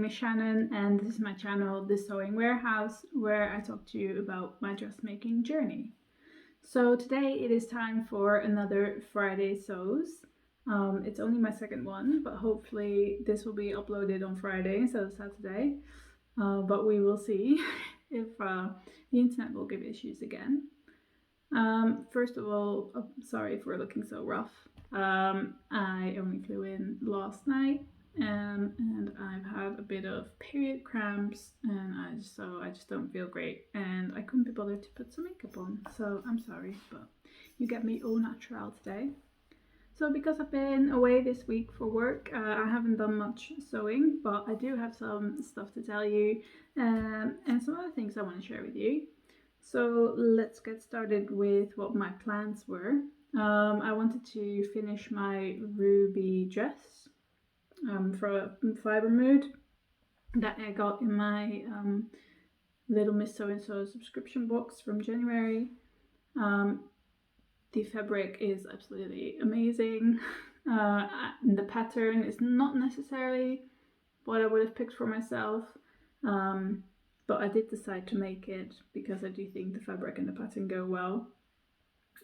is Shannon, and this is my channel, The Sewing Warehouse, where I talk to you about my dressmaking journey. So today it is time for another Fridaysews. It's only my second one, but hopefully this will be uploaded on Friday instead of Saturday. But we will see if the internet will give issues again. First of all, sorry for looking so rough. I only flew in last night, and I've had a bit of period cramps, and I just don't feel great, and I couldn't be bothered to put some makeup on, so I'm sorry, but you get me au naturel today. So because I've been away this week for work, I haven't done much sewing, but I do have some stuff to tell you, and some other things I want to share with you. So let's get started with what my plans were. I wanted to finish my ruby dress for Fiber Mood that I got in my Little Miss So-and-so subscription box from January. The fabric is absolutely amazing. The pattern is not necessarily what I would have picked for myself, but I did decide to make it because I do think the fabric and the pattern go well.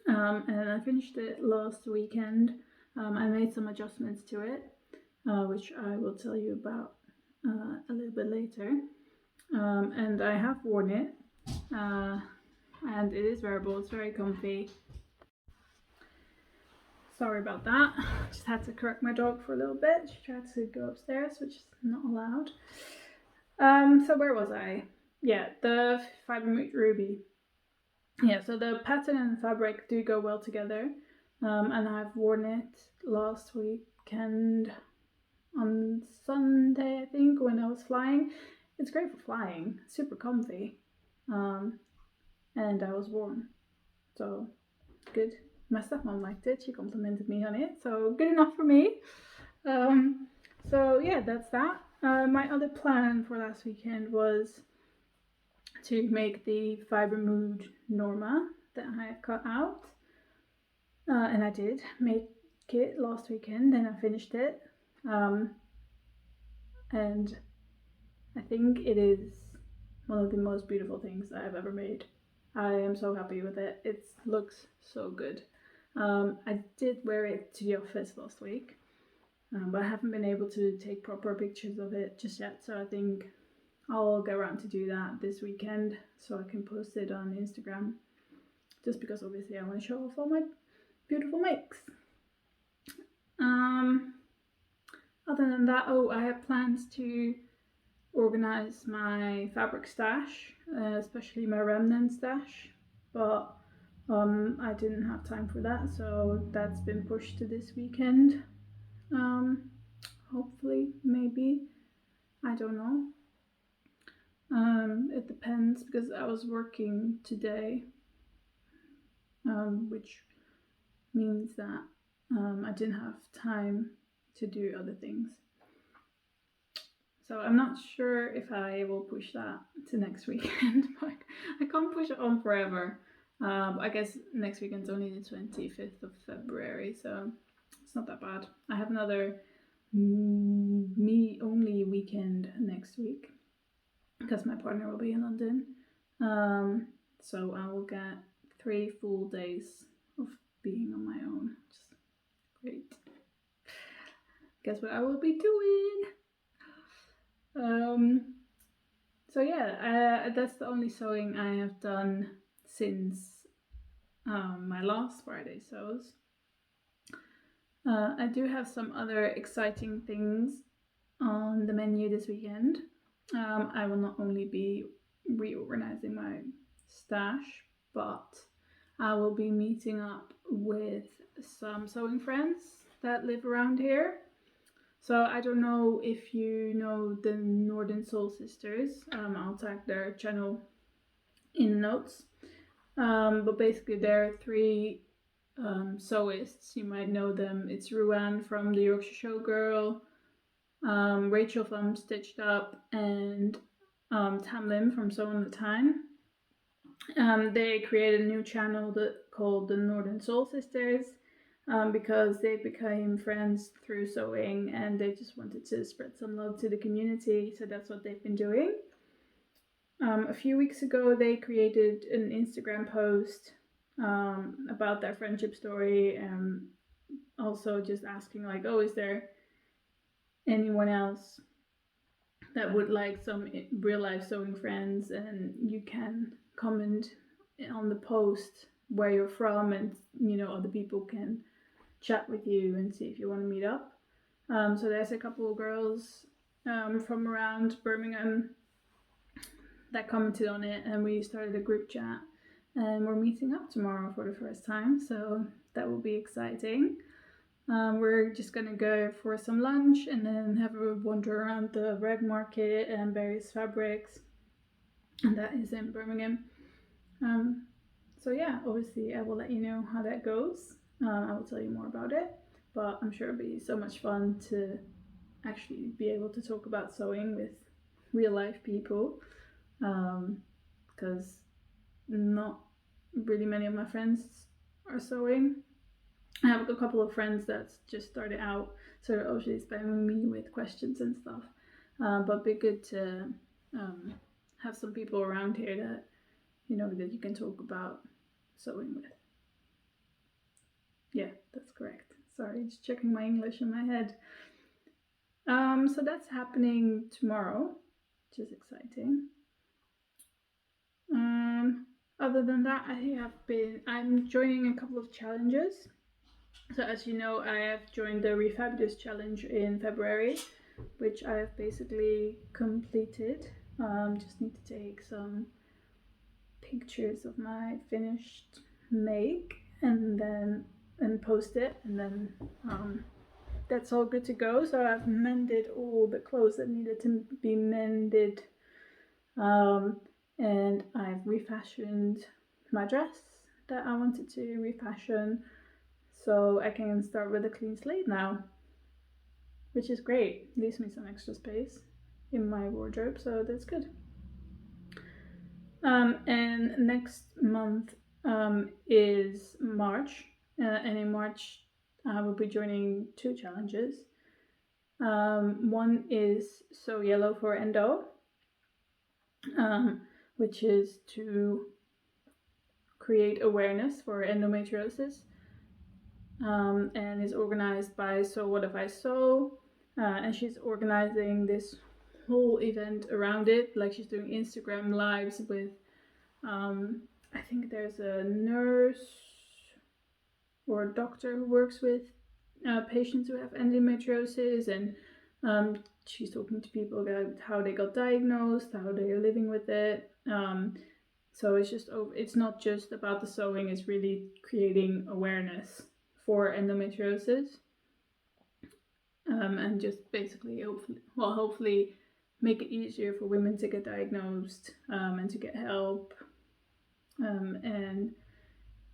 And I finished it last weekend. I made some adjustments to it, which I will tell you about a little bit later. And I have worn it, and it is wearable, it's very comfy. Sorry about that, just had to correct my dog for a little bit. She tried to go upstairs, which is not allowed. So where was I? Yeah, the Fiber Mood Ruby. Yeah, so the pattern and the fabric do go well together, and I've worn it last weekend on Sunday, I think, when I was flying. It's great for flying, super comfy, and I was warm, so good. My stepmom liked it, she complimented me on it, so good enough for me. So yeah, that's that. My other plan for last weekend was to make the Fiber Mood Norma that I have cut out, and I did make it last weekend, and I finished it, and I think it is one of the most beautiful things I have ever made. I am so happy with it. It looks so good. I did wear it to the office last week, but I haven't been able to take proper pictures of it just yet, so I think I'll get around to do that this weekend so I can post it on Instagram, just because obviously I want to show off all my beautiful makes. Other than that, I have plans to organize my fabric stash, especially my remnant stash, but I didn't have time for that, so that's been pushed to this weekend. Hopefully, maybe, I don't know. It depends, because I was working today, which means that I didn't have time to do other things. So I'm not sure if I will push that to next weekend, but I can't push it on forever. I guess next weekend's only the 25th of February, so it's not that bad. I have another me only weekend next week, because my partner will be in London. So I will get 3 full days of being on my own, which is great. Guess what I will be doing? So yeah, that's the only sewing I have done since my last Fridaysews. I do have some other exciting things on the menu this weekend. I will not only be reorganizing my stash, but I will be meeting up with some sewing friends that live around here. So I don't know if you know the Northern Soul Sisters. I'll tag their channel in the notes. But basically they're 3 sewists. You might know them. It's Ruan from the Yorkshire Showgirl, Rachel from Stitched Up, and Tam Lim from Sew on the Time. They created a new channel called the Northern Soul Sisters. because they became friends through sewing and they just wanted to spread some love to the community. So that's what they've been doing. A few weeks ago, they created an Instagram post about their friendship story and also just asking, like, oh, is there anyone else that would like some real life sewing friends? And you can comment on the post where you're from, and other people can chat with you and see if you want to meet up. So there's a couple of girls from around Birmingham that commented on it, and we started a group chat, and we're meeting up tomorrow for the first time, so that will be exciting. We're just gonna go for some lunch and then have a wander around the rag market and various fabrics, and that is in Birmingham. So yeah, obviously I will let you know how that goes. I will tell you more about it, but I'm sure it'll be so much fun to actually be able to talk about sewing with real life people, because not really many of my friends are sewing. I have a couple of friends that just started out, so they're obviously spamming me with questions and stuff. But it'd be good to have some people around here that that you can talk about sewing with. Yeah, that's correct. Sorry, just checking my English in my head. So that's happening tomorrow, which is exciting. Other than that, I'm joining a couple of challenges. So as you know, I have joined the Refabulous challenge in February, which I have basically completed. Just need to take some pictures of my finished make and post it, and then that's all good to go. So I've mended all the clothes that needed to be mended, and I've refashioned my dress that I wanted to refashion, so I can start with a clean slate now, which is great. Leaves me some extra space in my wardrobe, so that's good. And next month is March, and in March I will be joining 2 challenges. One is Sew Yellow for Endo, which is to create awareness for endometriosis, and is organized by So What If I Sew, and she's organizing this whole event around it. Like, she's doing Instagram lives with I think there's a nurse or a doctor who works with patients who have endometriosis, and she's talking to people about how they got diagnosed, how they are living with it. So it's not just about the sewing, it's really creating awareness for endometriosis, and just basically hopefully make it easier for women to get diagnosed, and to get help, and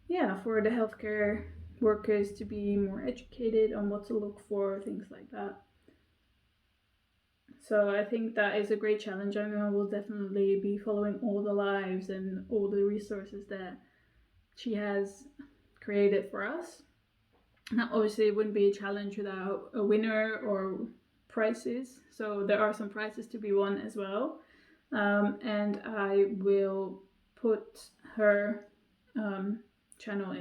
yeah, for the healthcare workers to be more educated on what to look for, things like that. So I think that is a great challenge. I know I will definitely be following all the lives and all the resources that she has created for us. Now, obviously, it wouldn't be a challenge without a winner or prizes. So there are some prizes to be won as well. And I will put her channel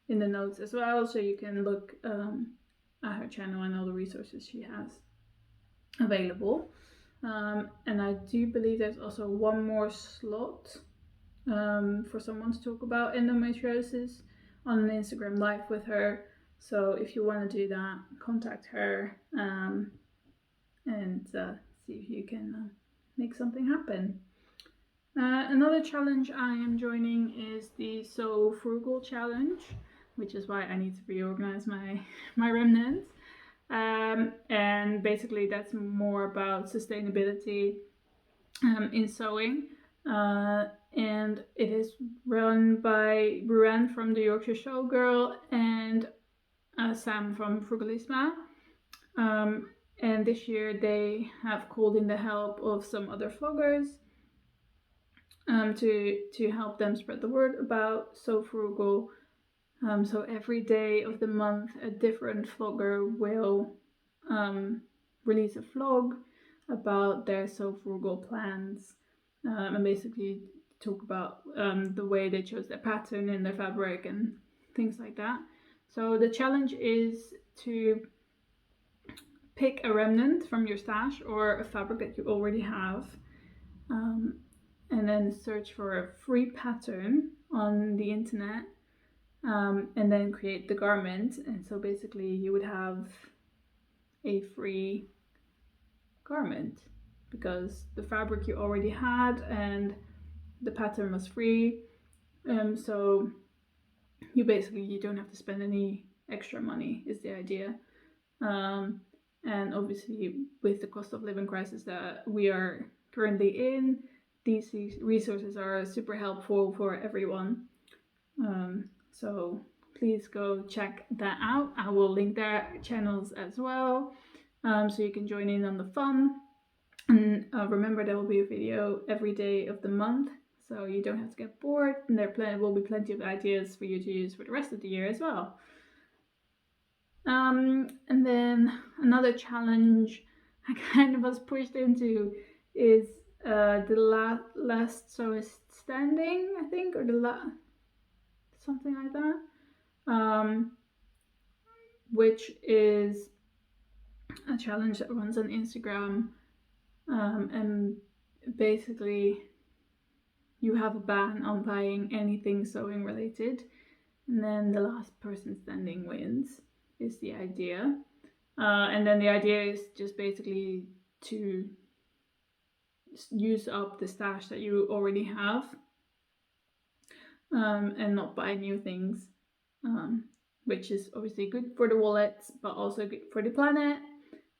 in the notes as well, so you can look at her channel and all the resources she has available. And I do believe there's also one more slot for someone to talk about endometriosis on an Instagram live with her. So if you want to do that, contact her and see if you can make something happen. Another challenge I am joining is the So Frugal challenge, which is why I need to reorganize my remnants. And basically that's more about sustainability in sewing. And it is run by Ruan from the Yorkshire Showgirl and Sam from Frugalisma. And this year they have called in the help of some other vloggers to help them spread the word about So Frugal, So every day of the month, a different vlogger will release a vlog about their So Frugal plans, and basically talk about the way they chose their pattern in their fabric and things like that. So the challenge is to pick a remnant from your stash or a fabric that you already have, and then search for a free pattern on the internet, and then create the garment. And so basically you would have a free garment because the fabric you already had and the pattern was free. So you don't have to spend any extra money is the idea. And obviously with the cost of living crisis that we are currently in, these resources are super helpful for everyone. So please go check that out. I will link their channels as well, so you can join in on the fun. And remember, there will be a video every day of the month, so you don't have to get bored, and there will be plenty of ideas for you to use for the rest of the year as well. And then another challenge I kind of was pushed into is the last sewist standing, I think, or something like that, which is a challenge that runs on Instagram, and basically you have a ban on buying anything sewing related, and then the last person standing wins is the idea. And then the idea is just basically to use up the stash that you already have, and not buy new things, which is obviously good for the wallets but also good for the planet.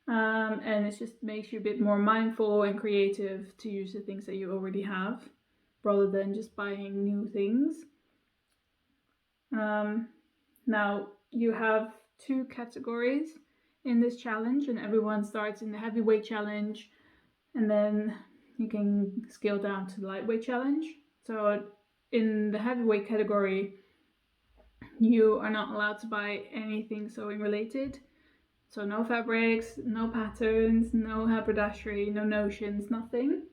And it just makes you a bit more mindful and creative to use the things that you already have rather than just buying new things. Now you have 2 categories in this challenge, and everyone starts in the heavyweight challenge, and then you can scale down to the lightweight challenge. So in the heavyweight category, you are not allowed to buy anything sewing related. So no fabrics, no patterns, no haberdashery, no notions, nothing.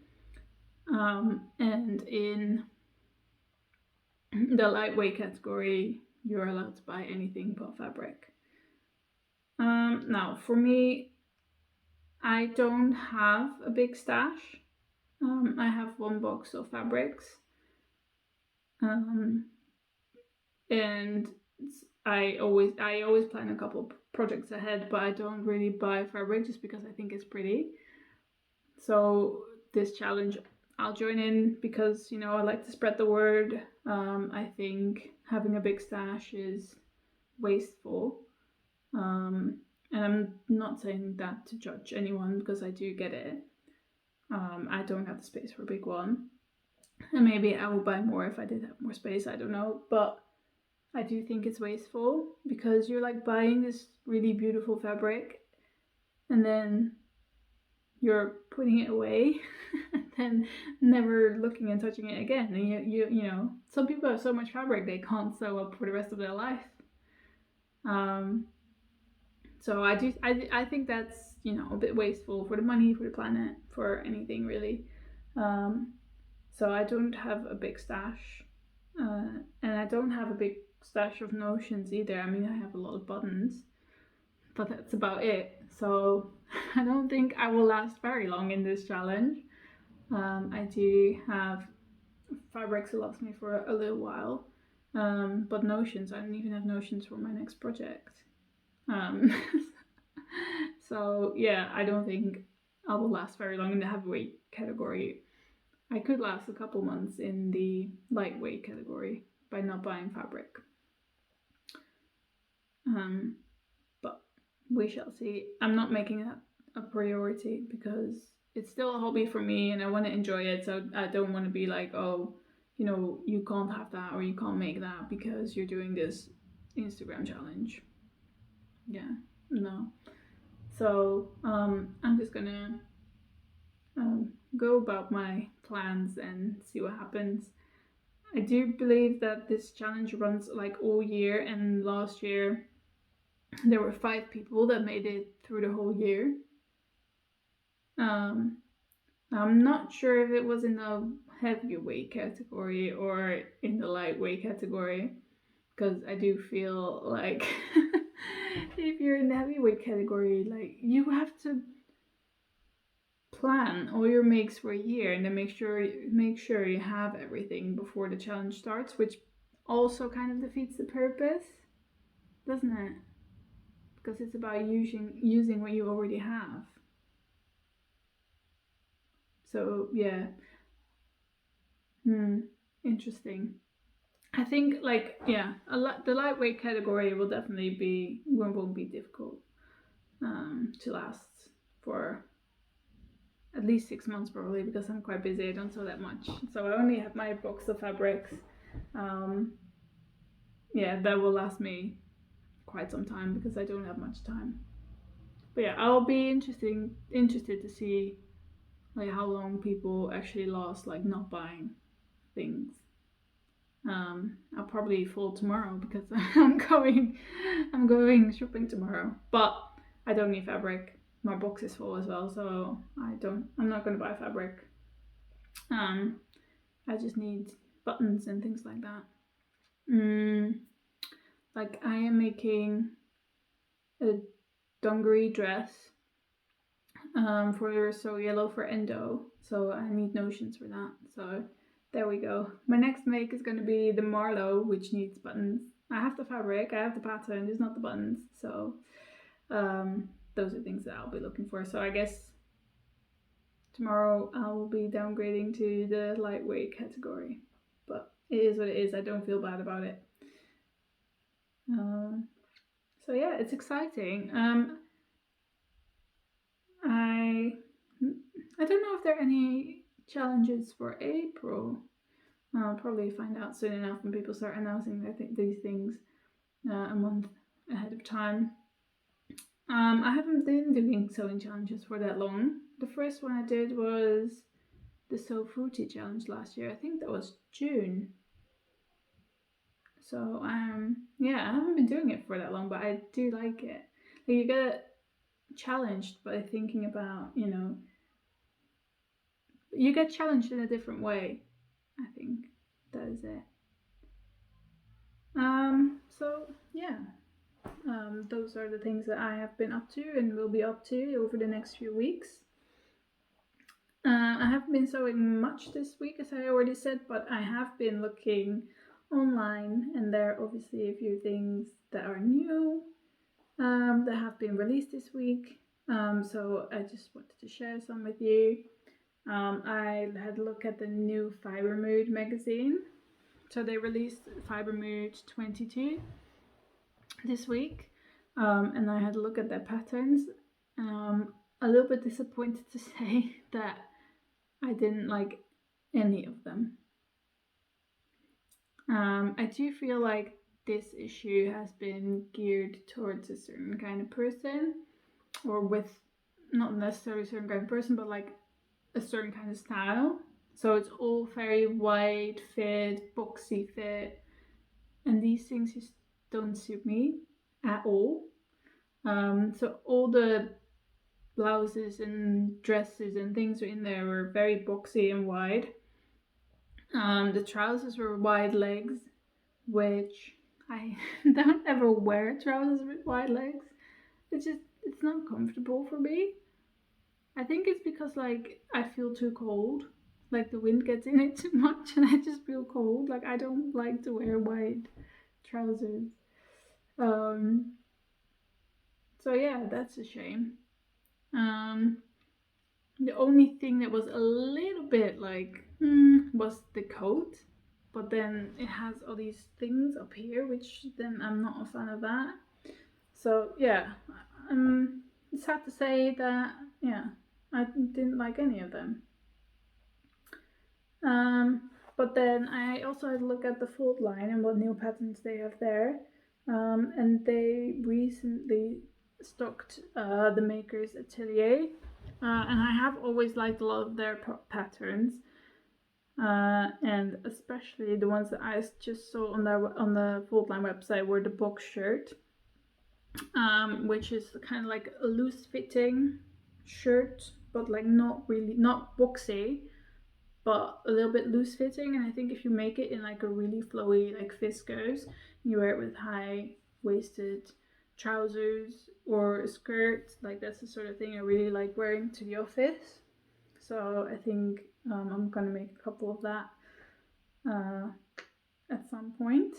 And in the lightweight category, you're allowed to buy anything but fabric. Now, for me, I don't have a big stash. I have 1 box of fabrics. And I always plan a couple projects ahead, but I don't really buy fabric just because I think it's pretty. So this challenge I'll join in because, you know, I like to spread the word. I think having a big stash is wasteful. And I'm not saying that to judge anyone because I do get it. I don't have the space for a big one. And maybe I will buy more if I did have more space, I don't know. But I do think it's wasteful because you're like buying this really beautiful fabric and then you're putting it away and then never looking and touching it again. And you know, some people have so much fabric they can't sew up for the rest of their life. So I think that's, you know, a bit wasteful for the money, for the planet, for anything really. So I don't have a big stash, and I don't have a big stash of notions either. I mean, I have a lot of buttons, but that's about it. So I don't think I will last very long in this challenge. I do have fabrics that last me for a little while, but notions, I don't even have notions for my next project. So yeah, I don't think I will last very long in the heavyweight category. I could last a couple months in the lightweight category by not buying fabric. But we shall see. I'm not making it a priority because it's still a hobby for me and I want to enjoy it. So I don't want to be like, oh, you know, you can't have that or you can't make that because you're doing this Instagram challenge. Yeah, no. So I'm just gonna go about my plans and see what happens. I do believe that this challenge runs like all year, and last year there were 5 people that made it through the whole year. Um, I'm not sure if it was in the heavyweight category or in the lightweight category, because I do feel like if you're in the heavyweight category, like you have to plan all your makes for a year and then make sure you have everything before the challenge starts, which also kind of defeats the purpose, doesn't it? Because it's about using what you already have. So yeah, interesting. I think like yeah, the lightweight category will definitely be won't be difficult to last for at least 6 months probably, because I'm quite busy. I don't sew that much, so I only have my box of fabrics. Yeah, that will last me quite some time because I don't have much time. But yeah, I'll be interested to see like how long people actually last like not buying things. I'll probably fall tomorrow because I'm going shopping tomorrow. But I don't need fabric. My box is full as well, so I'm not gonna buy fabric. I just need buttons and things like that. Like I am making a dungaree dress for So Yellow for Endo, so I need notions for that. So there we go. My next make is going to be the Marlowe, which needs buttons. I have the fabric, I have the pattern, just not the buttons. So those are things that I'll be looking for. So I guess tomorrow I will be downgrading to the lightweight category, but it is what it is. I don't feel bad about it. So yeah, it's exciting. I don't know if there are any challenges for April. I'll probably find out soon enough when people start announcing these things a month ahead of time. I haven't been doing sewing challenges for that long. The first one I did was the Sew Fruity challenge last year. I think that was June. So yeah, I haven't been doing it for that long, but I do like it. Like, you get challenged by thinking about, you get challenged in a different way. I think that is it. So yeah, those are the things that I have been up to and will be up to over the next few weeks. I haven't been sewing much this week, as I already said, but I have been looking online, and there are obviously a few things that are new that have been released this week. So I just wanted to share some with you. I had a look at the new Fiber Mood magazine. So they released Fiber Mood 22 this week, and I had a look at their patterns. A little bit disappointed to say that I didn't like any of them. I do feel like this issue has been geared towards a certain kind of person, or with not necessarily a certain kind of person, but like a certain kind of style. So it's all very wide fit, boxy fit, and these things just don't suit me at all. So all the blouses and dresses and things in there were very boxy and wide. The trousers were wide legs, which I don't ever wear trousers with wide legs. It's not comfortable for me. I think it's because like I feel too cold. Like the wind gets in it too much and I just feel cold. Like I don't like to wear wide trousers. So yeah, that's a shame. The only thing that was a little bit like was the coat, but then it has all these things up here, which then I'm not a fan of that. So yeah, it's sad to say that I didn't like any of them. But then I also had a look at the Fold line and what new patterns they have there. And they recently stocked the Maker's Atelier. And I have always liked a lot of their patterns. and especially the ones that I just saw on the Foldline website were the box shirt, which is kind of like a loose fitting shirt, but like not boxy, but a little bit loose fitting. And I think if you make it in like a really flowy like viscose, you wear it with high waisted trousers or a skirt, like that's the sort of thing I really like wearing to the office. So I think I'm gonna make a couple of that at some point.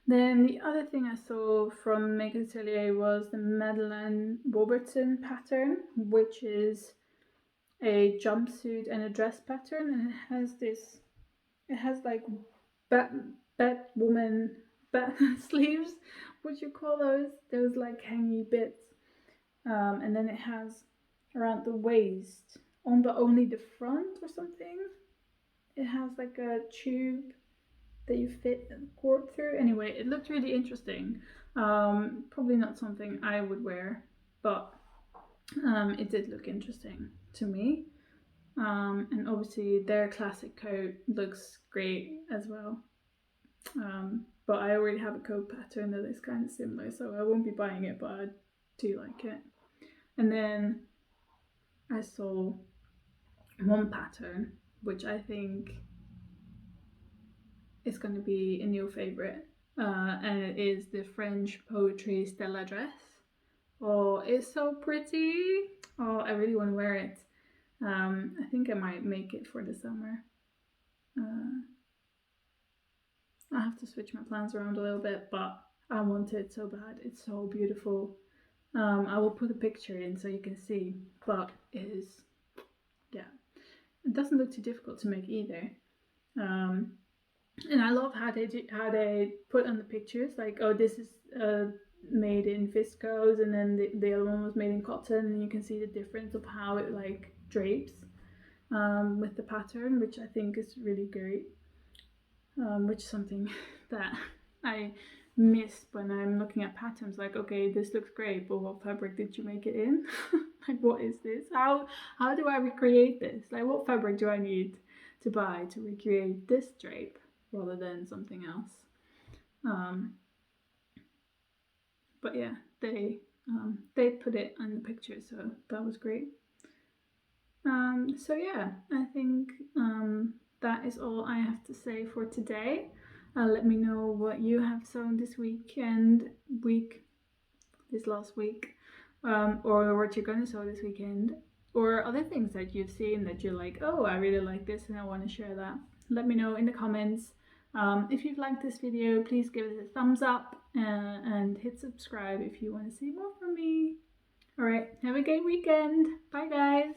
Then the other thing I saw from Make Atelier was the Madeleine Robertson pattern, which is a jumpsuit and a dress pattern, and it has like bat woman bat sleeves, what you call those like hangy bits, and then it has around the waist on but only the front or something. It has like a tube that you fit a cord through. Anyway, it looked really interesting. Probably not something I would wear, but it did look interesting to me. And obviously their classic coat looks great as well. But I already have a coat pattern that is kind of similar, so I won't be buying it, but I do like it. And then I saw one pattern which I think is going to be a new favorite, and it is the French poetry Stella dress. Oh, it's so pretty. Oh, I really want to wear it. I think I might make it for the summer. I have to switch my plans around a little bit, but I want it so bad. It's so beautiful. I will put a picture in so you can see, but it is, yeah, it doesn't look too difficult to make either. And I love how they put on the pictures like, oh, this is made in viscose, and then the other one was made in cotton, and you can see the difference of how it like drapes with the pattern, which I think is really great. Which is something that I miss when I'm looking at patterns. Like, okay, this looks great, but what fabric did you make it in? Like, what is this? How do I recreate this? Like, what fabric do I need to buy to recreate this drape rather than something else? But yeah, they put it on the picture, so that was great. So yeah, I think that is all I have to say for today. Let me know what you have sewn this last week, or what you're gonna sew this weekend, or other things that you've seen that you're like, oh, I really like this and I want to share that. Let me know in the comments. If you've liked this video, please give it a thumbs up and hit subscribe if you want to see more from me. Alright, have a great weekend. Bye guys.